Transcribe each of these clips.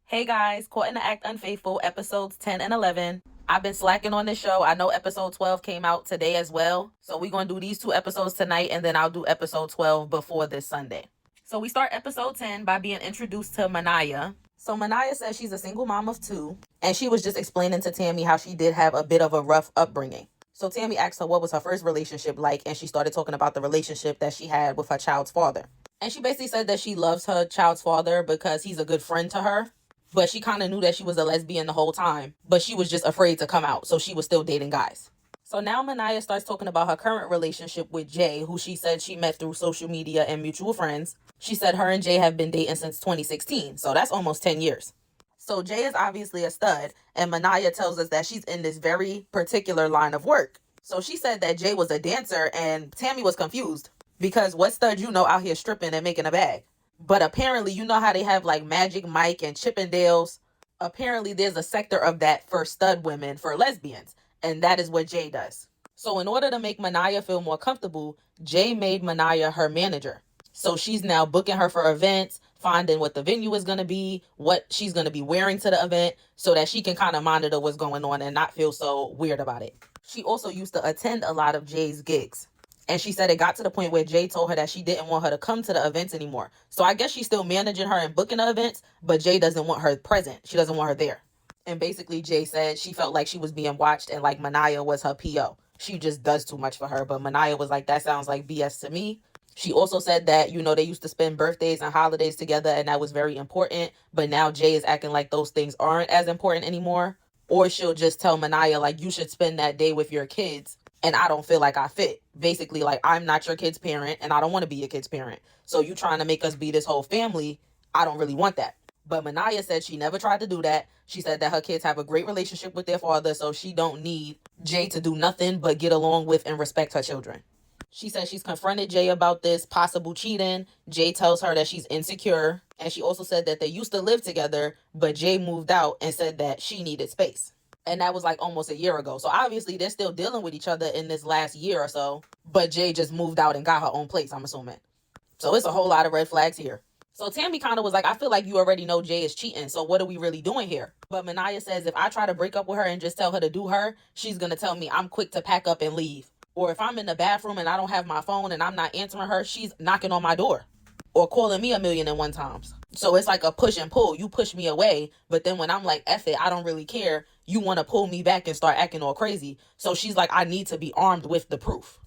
Hey guys, Caught in the Act Unfaithful, episodes 10 and 11. I've been slacking on this show. I know episode 12 came out today as well. So we're going to do these two episodes tonight, and then I'll do episode 12 before this Sunday. So we start episode 10 by being introduced to Miniah. So Miniah says she's a single mom of two, and she was just explaining to Tammy how she did have a bit of a rough upbringing. So Tammy asked her what was her first relationship like, and she started talking about the relationship that she had with her child's father. And she basically said that she loves her child's father because he's a good friend to her. But she kind of knew that she was a lesbian the whole time. But she was just afraid to come out. So she was still dating guys. So now Miniah starts talking about her current relationship with Jay, who she said she met through social media and mutual friends. She said her and Jay have been dating since 2016. So that's almost 10 years. So Jay is obviously a stud. And Miniah tells us that she's in this very particular line of work. So she said that Jay was a dancer and Tammy was confused. Because what stud you know out here stripping and making a bag? But apparently, you know how they have like Magic Mike and Chippendales? Apparently, there's a sector of that for stud women, for lesbians. And that is what Jay does. So in order to make Miniah feel more comfortable, Jay made Miniah her manager. So she's now booking her for events, finding what the venue is going to be, what she's going to be wearing to the event, so that she can kind of monitor what's going on and not feel so weird about it. She also used to attend a lot of Jay's gigs. And she said it got to the point where Jay told her that she didn't want her to come to the events anymore. So I guess she's still managing her and booking the events, but Jay doesn't want her present. She doesn't want her there. And basically Jay said she felt like she was being watched and like Miniah was her PO. She just does too much for her. But Miniah was like, that sounds like BS to me. She also said that, they used to spend birthdays and holidays together and that was very important. But now Jay is acting like those things aren't as important anymore. Or she'll just tell Miniah, like, you should spend that day with your kids. And I don't feel like I fit. Basically, like, I'm not your kid's parent and I don't want to be your kid's parent. So you trying to make us be this whole family, I don't really want that. But Miniah said she never tried to do that. She said that her kids have a great relationship with their father, so she don't need Jay to do nothing but get along with and respect her children. She said she's confronted Jay about this possible cheating. Jay tells her that she's insecure. And she also said that they used to live together, but Jay moved out and said that she needed space. And that was like almost a year ago. So obviously they're still dealing with each other in this last year or so. But Jay just moved out and got her own place, I'm assuming. So it's a whole lot of red flags here. So Tammy kind of was like, I feel like you already know Jay is cheating. So what are we really doing here? But Miniah says if I try to break up with her and just tell her to do her, she's going to tell me I'm quick to pack up and leave. Or if I'm in the bathroom and I don't have my phone and I'm not answering her, she's knocking on my door. Or calling me 1,000,001 times. So it's like a push and pull. You push me away, but then when I'm like, F it, I don't really care, you want to pull me back and start acting all crazy. So she's like, I need to be armed with the proof.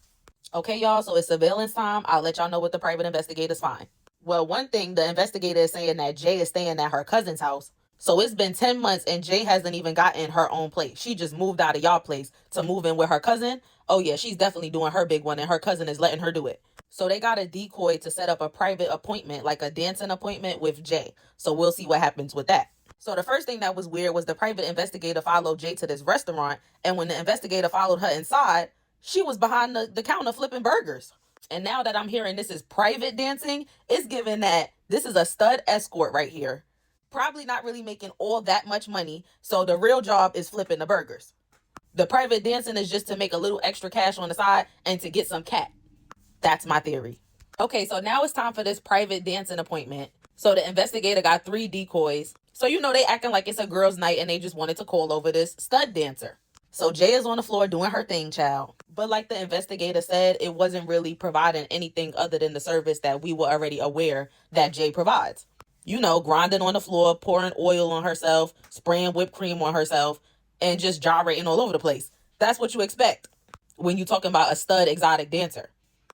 Okay, y'all, so it's surveillance time. I'll let y'all know what the private investigators find. Well, one thing, the investigator is saying that Jay is staying at her cousin's house. So it's been 10 months and Jay hasn't even gotten her own place. She just moved out of y'all place to move in with her cousin. Oh yeah, she's definitely doing her big one and her cousin is letting her do it. So they got a decoy to set up a private appointment, like a dancing appointment with Jay. So we'll see what happens with that. So the first thing that was weird was the private investigator followed Jay to this restaurant. And when the investigator followed her inside, she was behind the counter flipping burgers. And now that I'm hearing this is private dancing, it's given that this is a stud escort right here. Probably not really making all that much money. So the real job is flipping the burgers. The private dancing is just to make a little extra cash on the side and to get some cat. That's my theory. Okay, so now it's time for this private dancing appointment. So the investigator got 3 decoys. So they acting like it's a girls' night and they just wanted to call over this stud dancer. So Jay is on the floor doing her thing, child. But like the investigator said, it wasn't really providing anything other than the service that we were already aware that Jay provides. Grinding on the floor, pouring oil on herself, spraying whipped cream on herself, and just gyrating all over the place. That's what you expect when you're talking about a stud exotic dancer.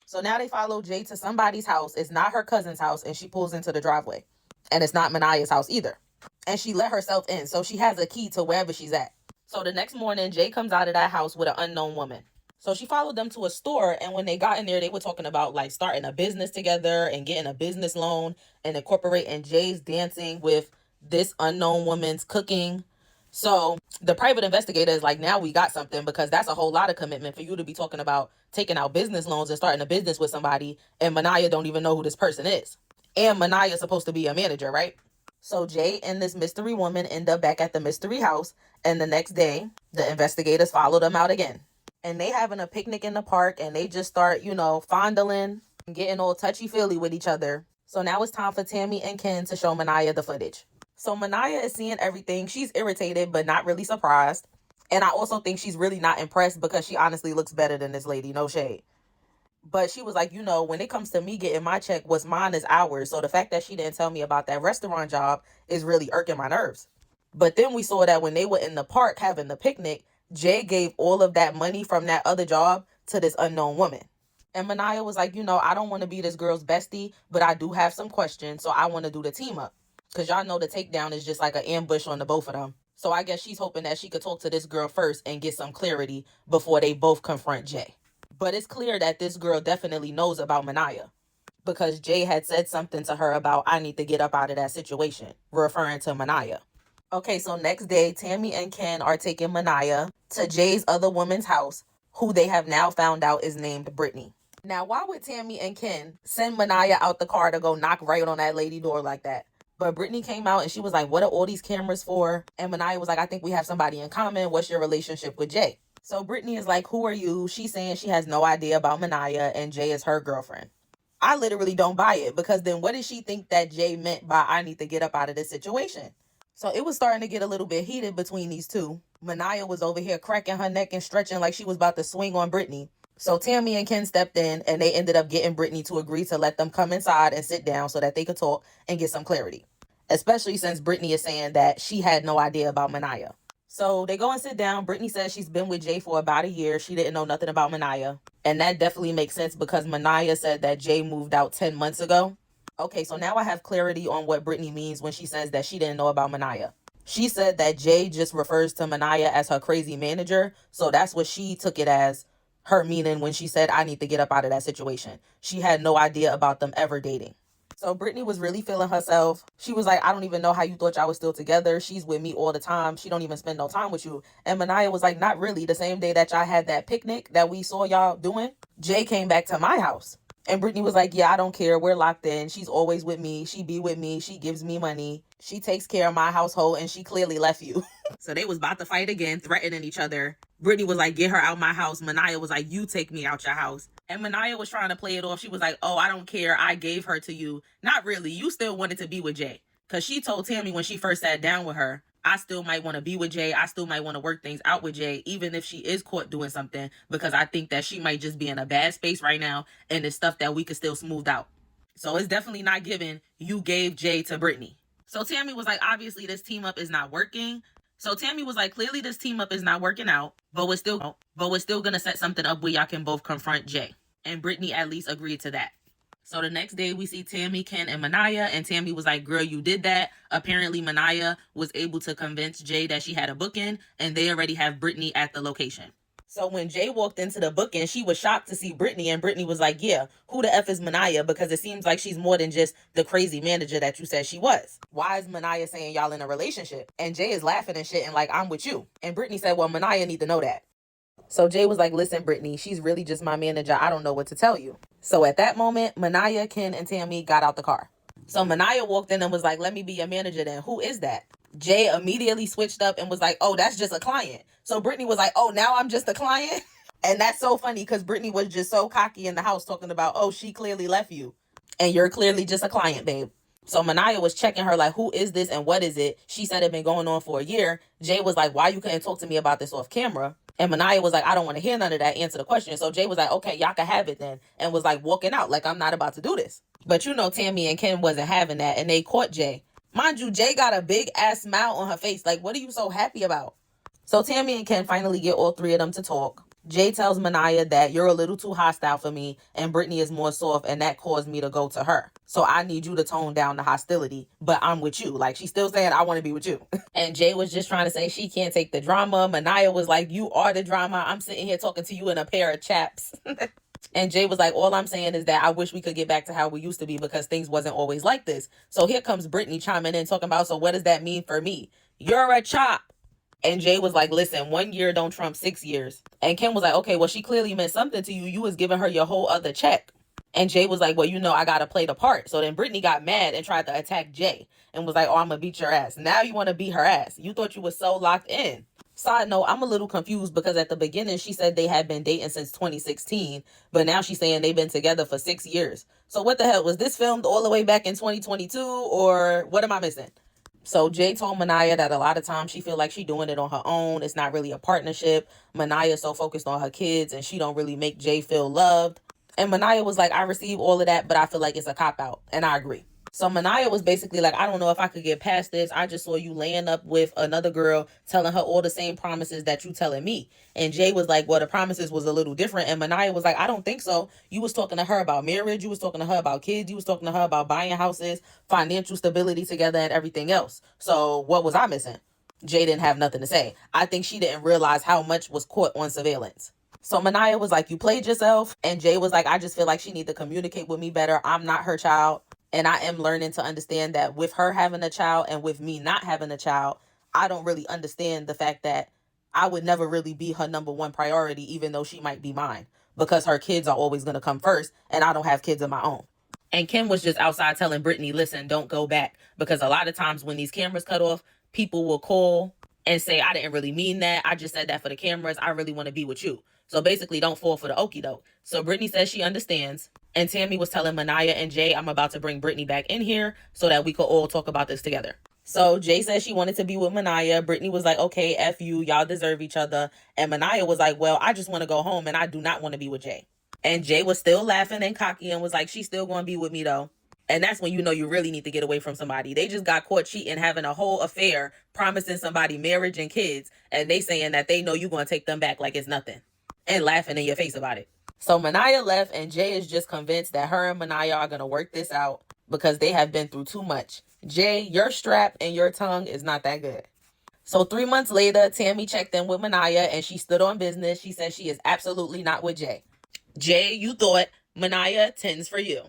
So now they follow Jay to somebody's house. It's not her cousin's house, and she pulls into the driveway. And it's not Miniah's house either. And she let herself in, so she has a key to wherever she's at. So the next morning, Jay comes out of that house with an unknown woman. So she followed them to a store, and when they got in there, they were talking about like starting a business together and getting a business loan and incorporating Jay's dancing with this unknown woman's cooking. So the private investigator is like, now we got something, because that's a whole lot of commitment for you to be talking about taking out business loans and starting a business with somebody, and Miniah don't even know who this person is. And Miniah is supposed to be a manager, right? So Jay and this mystery woman end up back at the mystery house, and the next day, the investigators follow them out again. And they having a picnic in the park, and they just start, fondling and getting all touchy-feely with each other. So now it's time for Tammy and Ken to show Miniah the footage. So Miniah is seeing everything. She's irritated, but not really surprised. And I also think she's really not impressed because she honestly looks better than this lady. No shade. But she was like, when it comes to me getting my check, what's mine is ours. So the fact that she didn't tell me about that restaurant job is really irking my nerves. But then we saw that when they were in the park having the picnic, Jay gave all of that money from that other job to this unknown woman. And Miniah was like, I don't want to be this girl's bestie, but I do have some questions, so I want to do the team up. Because y'all know the takedown is just like an ambush on the both of them. So I guess she's hoping that she could talk to this girl first and get some clarity before they both confront Jay. But it's clear that this girl definitely knows about Miniah, because Jay had said something to her about, I need to get up out of that situation, referring to Miniah. Okay, so next day, Tammy and Ken are taking Miniah to Jay's other woman's house, who they have now found out is named Britney. Now, why would Tammy and Ken send Miniah out the car to go knock right on that lady door like that? But Britney came out and she was like, what are all these cameras for? And Miniah was like, I think we have somebody in common. What's your relationship with Jay? So Britney is like, who are you? She's saying she has no idea about Miniah and Jay is her girlfriend. I literally don't buy it, because then what did she think that Jay meant by I need to get up out of this situation? So it was starting to get a little bit heated between these two. Miniah was over here cracking her neck and stretching like she was about to swing on Britney. So Tammy and Ken stepped in and they ended up getting Britney to agree to let them come inside and sit down so that they could talk and get some clarity. Especially since Britney is saying that she had no idea about Miniah. So they go and sit down. Britney says she's been with Jay for about a year. She didn't know nothing about Miniah. And that definitely makes sense because Miniah said that Jay moved out 10 months ago. Okay, so now I have clarity on what Britney means when she says that she didn't know about Miniah. She said that Jay just refers to Miniah as her crazy manager. So that's what she took it as, her meaning when she said, I need to get up out of that situation. She had no idea about them ever dating. So Britney was really feeling herself. She was like, I don't even know how you thought y'all was still together. She's with me all the time. She don't even spend no time with you. And Miniah was like, not really. The same day that y'all had that picnic that we saw y'all doing, Jay came back to my house. And Britney was like, yeah, I don't care. We're locked in. She's always with me. She be with me. She gives me money. She takes care of my household, and she clearly left you. So they was about to fight again, threatening each other. Britney was like, get her out my house. Miniah was like, you take me out your house. And Miniah was trying to play it off. She was like, oh, I don't care. I gave her to you. Not really. You still wanted to be with Jay. Because she told Tammy when she first sat down with her, I still might want to be with Jay. I still might want to work things out with Jay, even if she is caught doing something, because I think that she might just be in a bad space right now and it's stuff that we could still smooth out. So it's definitely not given you gave Jay to Britney. So Tammy was like, obviously this team up is not working. So Tammy was like, clearly this team up is not working out, but we're still going to set something up where y'all can both confront Jay. And Britney at least agreed to that. So the next day we see Tammy, Ken, and Miniah, and Tammy was like, girl, you did that. Apparently Miniah was able to convince Jay that she had a booking, and they already have Britney at the location. So when Jay walked into the booking, she was shocked to see Britney, and Britney was like, yeah, who the F is Miniah? Because it seems like she's more than just the crazy manager that you said she was. Why is Miniah saying y'all in a relationship? And Jay is laughing and shit and like, I'm with you. And Britney said, well, Miniah need to know that. So Jay was like, listen, Britney, she's really just my manager. I don't know what to tell you. So at that moment, Miniah, Ken, and Tammy got out the car. So Miniah walked in and was like, let me be your manager then. Who is that? Jay immediately switched up and was like, oh, that's just a client. So Britney was like, oh, now I'm just a client? And that's so funny because Britney was just so cocky in the house talking about, oh, she clearly left you. And you're clearly just a client, babe. So Miniah was checking her like, who is this and what is it? She said it been going on for a year. Jay was like, why you couldn't talk to me about this off camera? And Miniah was like, I don't want to hear none of that. Answer the question. So Jay was like, okay, y'all can have it then. And was like walking out like, I'm not about to do this. But Tammy and Ken wasn't having that. And they caught Jay. Mind you, Jay got a big ass smile on her face. Like, what are you so happy about? So Tammy and Ken finally get all three of them to talk. Jay tells Miniah that you're a little too hostile for me and Britney is more soft and that caused me to go to her. So I need you to tone down the hostility, but I'm with you. Like, she's still saying, I want to be with you. And Jay was just trying to say she can't take the drama. Miniah was like, you are the drama. I'm sitting here talking to you in a pair of chaps. And Jay was like, all I'm saying is that I wish we could get back to how we used to be because things wasn't always like this. So here comes Britney chiming in talking about, so what does that mean for me? You're a chop. And Jay was like, listen, 1 year don't trump 6 years. And Kim was like, okay, well, she clearly meant something to you. You was giving her your whole other check. And Jay was like, well, I got to play the part. So then Britney got mad and tried to attack Jay and was like, oh, I'm going to beat your ass. Now you want to beat her ass. You thought you were so locked in. Side note, I'm a little confused because at the beginning, she said they had been dating since 2016. But now she's saying they've been together for 6 years. So what the hell? Was this filmed all the way back in 2022 or what am I missing? So Jay told Miniah that a lot of times she feel like she doing it on her own. It's not really a partnership. Miniah's so focused on her kids and she don't really make Jay feel loved. And Miniah was like, I receive all of that, but I feel like it's a cop-out. And I agree. So Miniah was basically like, I don't know if I could get past this. I just saw you laying up with another girl, telling her all the same promises that you telling me. And Jay was like, well, the promises was a little different. And Miniah was like, I don't think so. You was talking to her about marriage. You was talking to her about kids. You was talking to her about buying houses, financial stability together, and everything else. So what was I missing? Jay didn't have nothing to say. I think she didn't realize how much was caught on surveillance. So Miniah was like, you played yourself. And Jay was like, I just feel like she need to communicate with me better. I'm not her child. And I am learning to understand that with her having a child and with me not having a child, I don't really understand the fact that I would never really be her number one priority, even though she might be mine, because her kids are always going to come first and I don't have kids of my own. And Kim was just outside telling Britney, listen, don't go back. Because a lot of times when these cameras cut off, people will call and say, I didn't really mean that. I just said that for the cameras. I really want to be with you. So basically, don't fall for the okie doke. So Britney says she understands. And Tammy was telling Miniah and Jay, I'm about to bring Britney back in here so that we could all talk about this together. So Jay said she wanted to be with Miniah. Britney was like, okay, F you. Y'all deserve each other. And Miniah was like, well, I just want to go home and I do not want to be with Jay. And Jay was still laughing and cocky and was like, she's still going to be with me though. And that's when you know you really need to get away from somebody. They just got caught cheating, having a whole affair, promising somebody marriage and kids. And they saying that they know you're going to take them back like it's nothing. And laughing in your face about it. So Miniah left and Jay is just convinced that her and Miniah are going to work this out because they have been through too much. Jay, your strap and your tongue is not that good. So 3 months later, Tammy checked in with Miniah and she stood on business. She said she is absolutely not with Jay. Jay, you thought Miniah tends for you.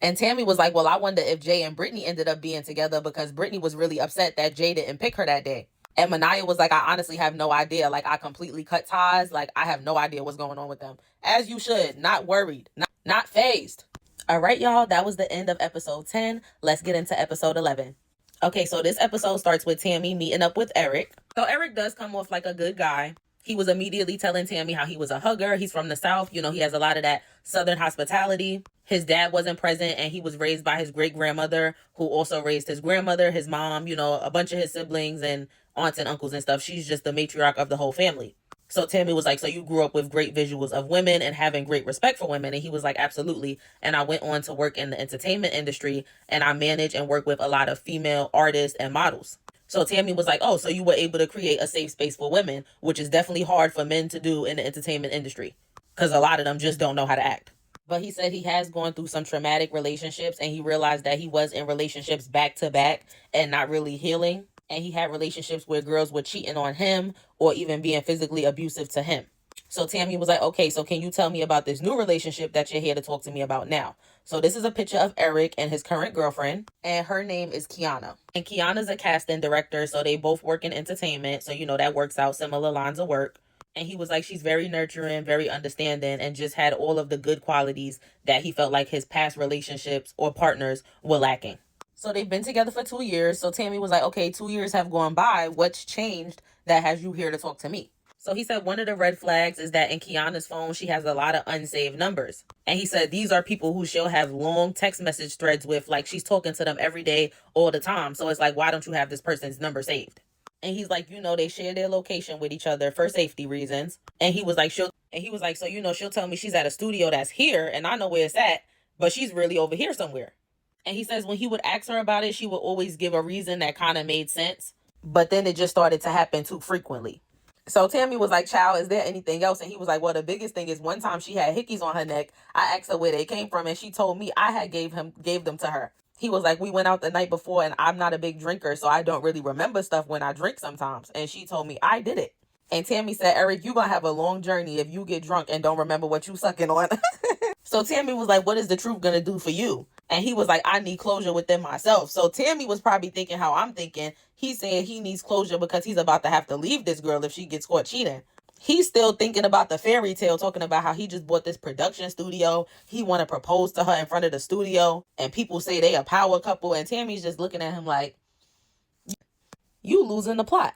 And Tammy was like, well, I wonder if Jay and Britney ended up being together because Britney was really upset that Jay didn't pick her that day. And Miniah was like, I honestly have no idea. Like, I completely cut ties. Like, I have no idea what's going on with them. As you should. Not worried. Not phased. All right, y'all. That was the end of episode 10. Let's get into episode 11. Okay, so this episode starts with Tammy meeting up with Eric. So Eric does come off like a good guy. He was immediately telling Tammy how he was a hugger. He's from the South. You know, he has a lot of that Southern hospitality. His dad wasn't present and he was raised by his great-grandmother who also raised his grandmother, his mom, you know, a bunch of his siblings and aunts and uncles and stuff. She's just the matriarch of the whole family. So Tammy was like, so you grew up with great visuals of women and having great respect for women. And he was like, absolutely. And I went on to work in the entertainment industry and I manage and work with a lot of female artists and models. So Tammy was like, oh, so you were able to create a safe space for women, which is definitely hard for men to do in the entertainment industry because a lot of them just don't know how to act. But he said he has gone through some traumatic relationships and he realized that he was in relationships back to back and not really healing. And he had relationships where girls were cheating on him or even being physically abusive to him. So Tammy was like, okay, so can you tell me about this new relationship that you're here to talk to me about now? So this is a picture of Eric and his current girlfriend, and her name is Keyona. And Keyona's a casting director, so they both work in entertainment. So, you know, that works out similar lines of work. And he was like, she's very nurturing, very understanding, and just had all of the good qualities that he felt like his past relationships or partners were lacking. So they've been together for 2 years. So Tammy was like, okay, 2 years have gone by. What's changed that has you here to talk to me? So he said one of the red flags is that in Keyona's phone, she has a lot of unsaved numbers. And he said these are people who she'll have long text message threads with, like she's talking to them every day, all the time. So it's like, why don't you have this person's number saved? And he's like, you know, they share their location with each other for safety reasons. And he was like, so, you know, she'll tell me she's at a studio that's here and I know where it's at, but she's really over here somewhere. And he says when he would ask her about it, she would always give a reason that kind of made sense. But then it just started to happen too frequently. So Tammy was like, child, is there anything else? And he was like, well, the biggest thing is one time she had hickeys on her neck. I asked her where they came from and she told me I had gave them to her. He was like, we went out the night before and I'm not a big drinker, so I don't really remember stuff when I drink sometimes. And she told me I did it. And Tammy said, Eric, you're going to have a long journey if you get drunk and don't remember what you sucking on. So Tammy was like, what is the truth going to do for you? And he was like, I need closure within myself. So Tammy was probably thinking how I'm thinking. He's saying he needs closure because he's about to have to leave this girl if she gets caught cheating. He's still thinking about the fairy tale, talking about how he just bought this production studio. He want to propose to her in front of the studio. And people say they a power couple. And Tammy's just looking at him like, you losing the plot.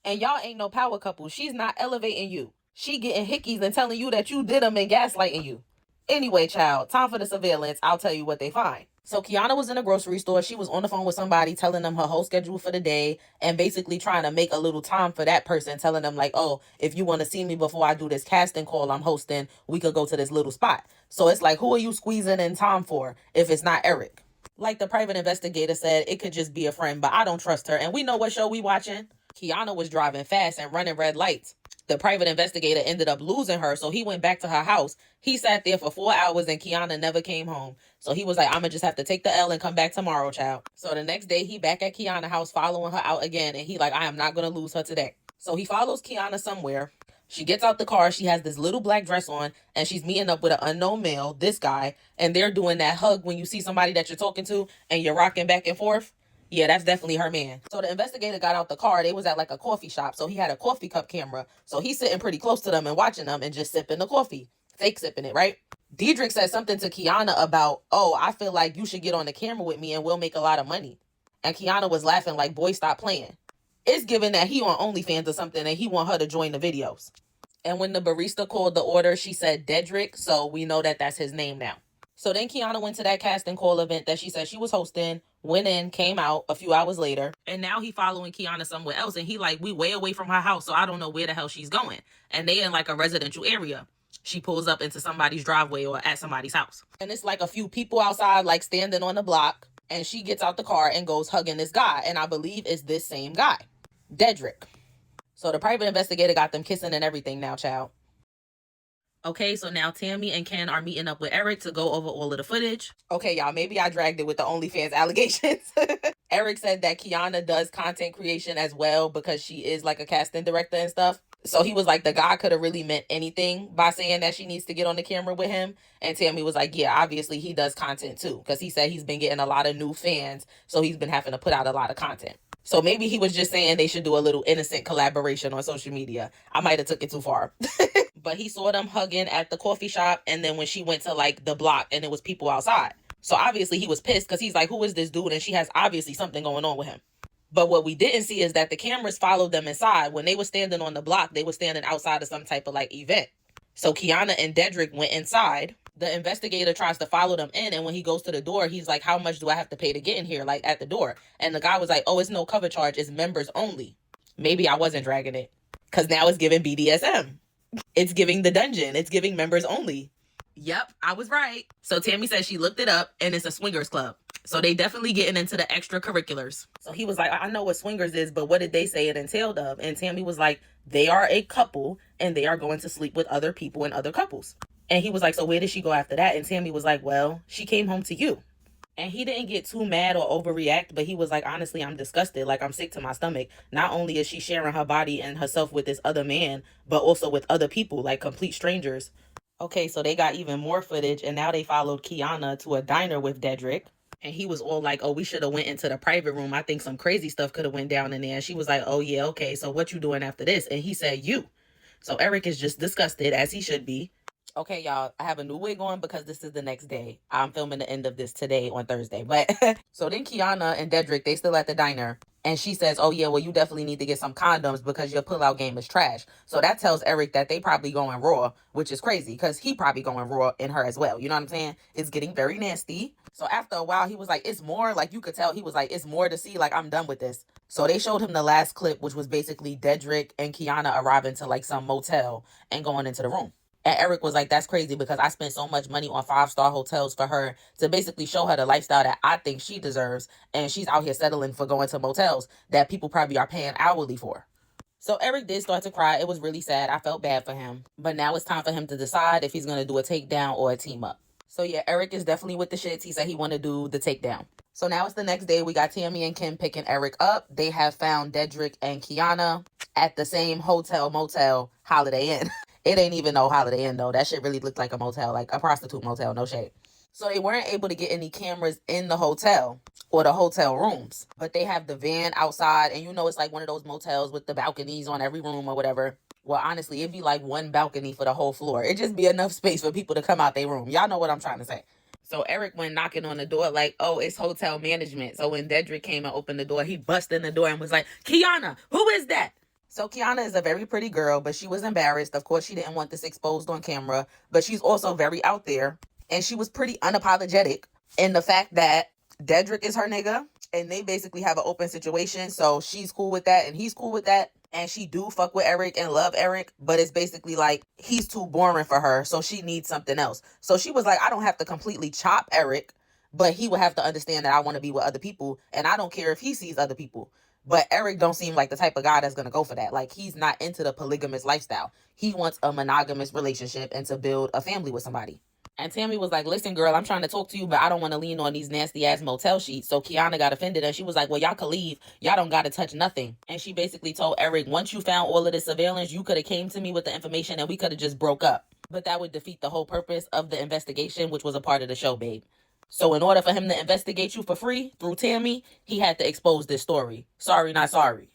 And y'all ain't no power couple. She's not elevating you. She getting hickeys and telling you that you did them and gaslighting you. Anyway, child, time for the surveillance. I'll tell you what they find. So Keyona was in a grocery store. She was on the phone with somebody telling them her whole schedule for the day and basically trying to make a little time for that person, telling them like, oh, if you want to see me before I do this casting call I'm hosting, we could go to this little spot. So it's like, who are you squeezing in time for if it's not Eric? Like the private investigator said, it could just be a friend, but I don't trust her. And we know what show we watching. Keyona was driving fast and running red lights. The private investigator ended up losing her, so he went back to her house. He sat there for 4 hours and Keyona never came home. So he was like, I'ma just have to take the L and come back tomorrow, child. So the next day he back at Keyona's house following her out again, and he like, I am not gonna lose her today. So he follows Keyona somewhere. She gets out the car. She has this little black dress on, and she's meeting up with an unknown male, this guy, and they're doing that hug when you see somebody that you're talking to and you're rocking back and forth. Yeah, that's definitely her man. So the investigator got out the car. They was at like a coffee shop, so he had a coffee cup camera. So he's sitting pretty close to them and watching them and just sipping the coffee. Fake sipping it, right? Diedrich said something to Keyona about, oh, I feel like you should get on the camera with me and we'll make a lot of money. And Keyona was laughing like, boy, stop playing. It's given that he on OnlyFans or something and he want her to join the videos. And when the barista called the order, she said Dedrick, so we know that that's his name now. So then Keyona went to that casting call event that she said she was hosting, went in, came out a few hours later, and now he following Keyona somewhere else, and he like, we way away from her house, so I don't know where the hell she's going. And they in like a residential area. She pulls up into somebody's driveway or at somebody's house. And it's like a few people outside like standing on the block, and she gets out the car and goes hugging this guy, and I believe it's this same guy, Dedrick. So the private investigator got them kissing and everything now, child. Okay, so now Tammy and Ken are meeting up with Eric to go over all of the footage. Okay, y'all, maybe I dragged it with the OnlyFans allegations. Eric said that Keyona does content creation as well because she is like a casting director and stuff. So he was like, the guy could have really meant anything by saying that she needs to get on the camera with him. And Tammy was like, yeah, obviously he does content too, because he said he's been getting a lot of new fans. So he's been having to put out a lot of content. So maybe he was just saying they should do a little innocent collaboration on social media. I might have took it too far. But he saw them hugging at the coffee shop, and then when she went to like the block and it was people outside. So obviously he was pissed because he's like, who is this dude? And she has obviously something going on with him. But what we didn't see is that the cameras followed them inside. When they were standing on the block, they were standing outside of some type of like event. So Keyona and Dedrick went inside. The investigator tries to follow them in, and when he goes to the door, he's like, how much do I have to pay to get in here, like at the door? And the guy was like, oh, it's no cover charge, it's members only. Maybe I wasn't dragging it, because now it's giving BDSM. It's giving the dungeon. It's giving members only. Yep, I was right. So Tammy said she looked it up, and it's a swingers club. So they definitely getting into the extracurriculars. So he was like, I know what swingers is, but what did they say it entailed of? And Tammy was like, they are a couple, and they are going to sleep with other people and other couples. And he was like, so where did she go after that? And Tammy was like, well, she came home to you. And he didn't get too mad or overreact, but he was like, honestly, I'm disgusted. Like, I'm sick to my stomach. Not only is she sharing her body and herself with this other man, but also with other people, like complete strangers. Okay, so they got even more footage, and now they followed Keyona to a diner with Dedrick. And he was all like, oh, we should have went into the private room. I think some crazy stuff could have went down in there. And she was like, oh, yeah, okay, so what you doing after this? And he said, you. So Eric is just disgusted, as he should be. Okay, y'all, I have a new wig on because this is the next day. I'm filming the end of this today on Thursday. But so then Keyona and Dedrick, they still at the diner. And she says, oh, yeah, well, you definitely need to get some condoms because your pullout game is trash. So that tells Eric that they probably going raw, which is crazy because he probably going raw in her as well. You know what I'm saying? It's getting very nasty. So after a while, he was like, it's more. Like, you could tell he was like, it's more to see. Like, I'm done with this. So they showed him the last clip, which was basically Dedrick and Keyona arriving to like some motel and going into the room. And Eric was like, that's crazy because I spent so much money on 5-star hotels for her to basically show her the lifestyle that I think she deserves. And she's out here settling for going to motels that people probably are paying hourly for. So Eric did start to cry. It was really sad. I felt bad for him. But now it's time for him to decide if he's going to do a takedown or a team up. So yeah, Eric is definitely with the shits. He said he want to do the takedown. So now it's the next day. We got Tammy and Kim picking Eric up. They have found Dedrick and Keyona at the same hotel, motel, Holiday Inn. It ain't even no Holiday Inn, though. That shit really looked like a motel, like a prostitute motel, no shade. So they weren't able to get any cameras in the hotel or the hotel rooms. But they have the van outside, and you know it's like one of those motels with the balconies on every room or whatever. Well, honestly, it'd be like one balcony for the whole floor. It'd just be enough space for people to come out their room. Y'all know what I'm trying to say. So Eric went knocking on the door like, oh, it's hotel management. So when Dedrick came and opened the door, he busted in the door and was like, Keyona, who is that? So Keyona is a very pretty girl, but she was embarrassed. Of course, she didn't want this exposed on camera, but she's also very out there. And she was pretty unapologetic And the fact that Dedrick is her nigga and they basically have an open situation. So she's cool with that and he's cool with that. And she do fuck with Eric and love Eric, but it's basically like he's too boring for her, so she needs something else. So she was like, I don't have to completely chop Eric, but he would have to understand that I want to be with other people, and I don't care if he sees other people. But Eric don't seem like the type of guy that's gonna go for that. Like, he's not into the polygamous lifestyle. He wants a monogamous relationship and to build a family with somebody. And Tammy was like, listen, girl, I'm trying to talk to you, but I don't want to lean on these nasty ass motel sheets. So Keyona got offended and she was like, well, y'all could leave. Y'all don't got to touch nothing. And she basically told Eric, once you found all of this surveillance, you could have came to me with the information and we could have just broke up. But that would defeat the whole purpose of the investigation, which was a part of the show, babe. So in order for him to investigate you for free through Tammy, he had to expose this story. Sorry, not sorry.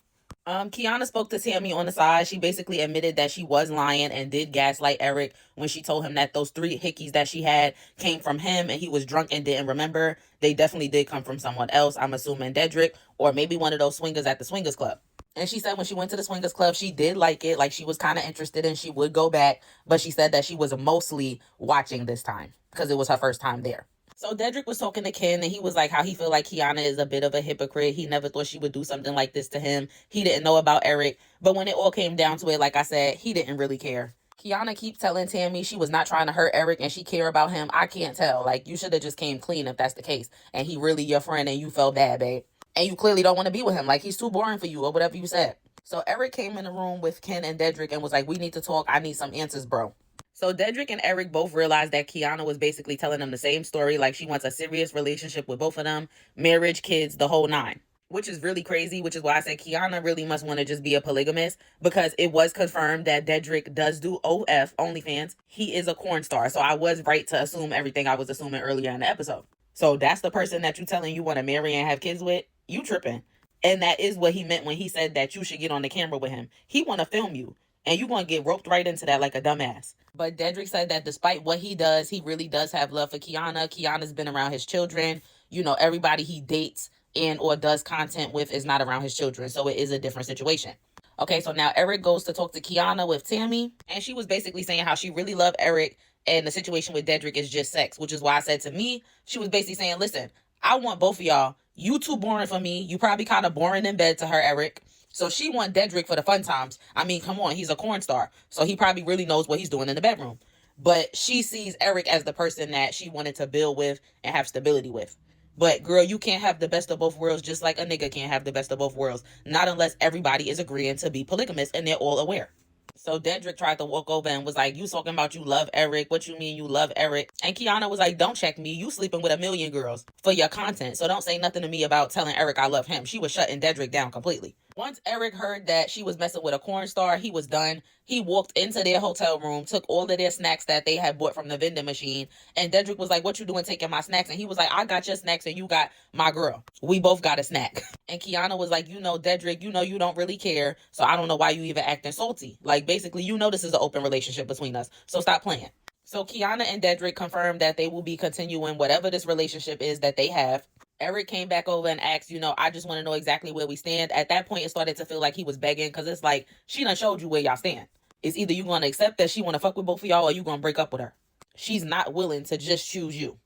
Keyona spoke to Tammy on the side. She basically admitted that she was lying and did gaslight Eric when she told him that those 3 hickeys that she had came from him and he was drunk and didn't remember. They definitely did come from someone else. I'm assuming Dedrick or maybe one of those swingers at the swingers club. And she said when she went to the swingers club, she did like it. Like, she was kind of interested and she would go back. But she said that she was mostly watching this time because it was her first time there. So Dedrick was talking to Ken and he was like how he feel like Keyona is a bit of a hypocrite. He never thought she would do something like this to him. He didn't know about Eric. But when it all came down to it, like I said, he didn't really care. Keyona keeps telling Tammy she was not trying to hurt Eric and she care about him. I can't tell. Like, you should have just came clean if that's the case. And he really your friend and you felt bad, babe. And you clearly don't want to be with him. Like, he's too boring for you or whatever you said. So Eric came in the room with Ken and Dedrick and was like, we need to talk. I need some answers, bro. So Dedrick and Eric both realized that Keyona was basically telling them the same story. Like, she wants a serious relationship with both of them. Marriage, kids, the whole 9. Which is really crazy, which is why I said Keyona really must want to just be a polygamist. Because it was confirmed that Dedrick does do OF, OnlyFans. He is a corn star. So I was right to assume everything I was assuming earlier in the episode. So that's the person that you telling you want to marry and have kids with? You tripping. And that is what he meant when he said that you should get on the camera with him. He want to film you. And you're going to get roped right into that like a dumbass. But Dedrick said that despite what he does, he really does have love for Keyona. Keyona's been around his children. You know, everybody he dates and or does content with is not around his children. So it is a different situation. Okay, so now Eric goes to talk to Keyona with Tammy. And she was basically saying how she really loved Eric. And the situation with Dedrick is just sex. Which is why I said to me, she was basically saying, listen, I want both of y'all. You too boring for me. You probably kind of boring in bed to her, Eric. So she want Dedrick for the fun times. I mean, come on, he's a corn star. So he probably really knows what he's doing in the bedroom. But she sees Eric as the person that she wanted to build with and have stability with. But girl, you can't have the best of both worlds just like a nigga can't have the best of both worlds. Not unless everybody is agreeing to be polygamous and they're all aware. So Dedrick tried to walk over and was like, you talking about you love Eric. What you mean you love Eric? And Keyona was like, don't check me. You sleeping with a million girls for your content. So don't say nothing to me about telling Eric I love him. She was shutting Dedrick down completely. Once Eric heard that she was messing with a corn star, he was done. He walked into their hotel room, took all of their snacks that they had bought from the vending machine. And Dedrick was like, what you doing taking my snacks? And he was like, I got your snacks and you got my girl. We both got a snack. And Keyona was like, you know, Dedrick, you know you don't really care. So I don't know why you even acting salty. Like, basically, you know this is an open relationship between us. So stop playing. So Keyona and Dedrick confirmed that they will be continuing whatever this relationship is that they have. Eric came back over and asked, you know, I just want to know exactly where we stand. At that point, it started to feel like he was begging because it's like, she done showed you where y'all stand. It's either you going to accept that she want to fuck with both of y'all or you going to break up with her. She's not willing to just choose you.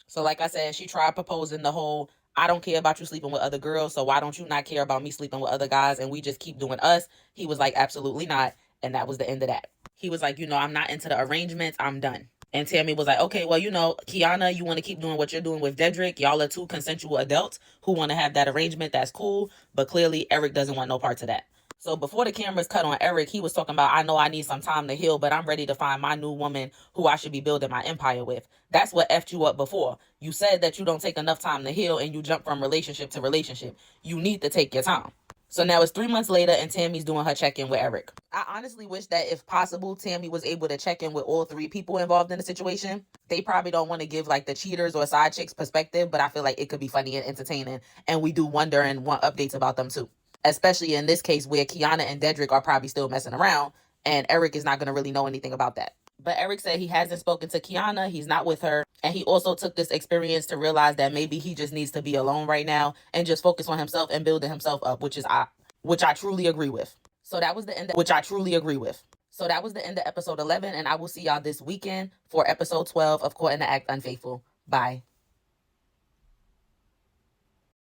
So like I said, she tried proposing the whole, I don't care about you sleeping with other girls, so why don't you not care about me sleeping with other guys and we just keep doing us? He was like, absolutely not. And that was the end of that. He was like, you know, I'm not into the arrangements. I'm done. And Tammy was like, okay, well, you know, Keyona, you want to keep doing what you're doing with Dedrick. Y'all are 2 consensual adults who want to have that arrangement. That's cool. But clearly, Eric doesn't want no parts of that. So before the cameras cut on Eric, he was talking about, I know I need some time to heal, but I'm ready to find my new woman who I should be building my empire with. That's what effed you up before. You said that you don't take enough time to heal and you jump from relationship to relationship. You need to take your time. So now it's 3 months later and Tammy's doing her check-in with Eric. I honestly wish that if possible, Tammy was able to check in with all 3 people involved in the situation. They probably don't want to give like the cheaters or side chicks perspective, but I feel like it could be funny and entertaining. And we do wonder and want updates about them too. Especially in this case where Keyona and Dedrick are probably still messing around and Eric is not going to really know anything about that. But Eric said he hasn't spoken to Keyona. He's not with her. And he also took this experience to realize that maybe he just needs to be alone right now and just focus on himself and building himself up, which I truly agree with. So that was the end of episode 11. And I will see y'all this weekend for episode 12 of Caught in the Act Unfaithful. Bye.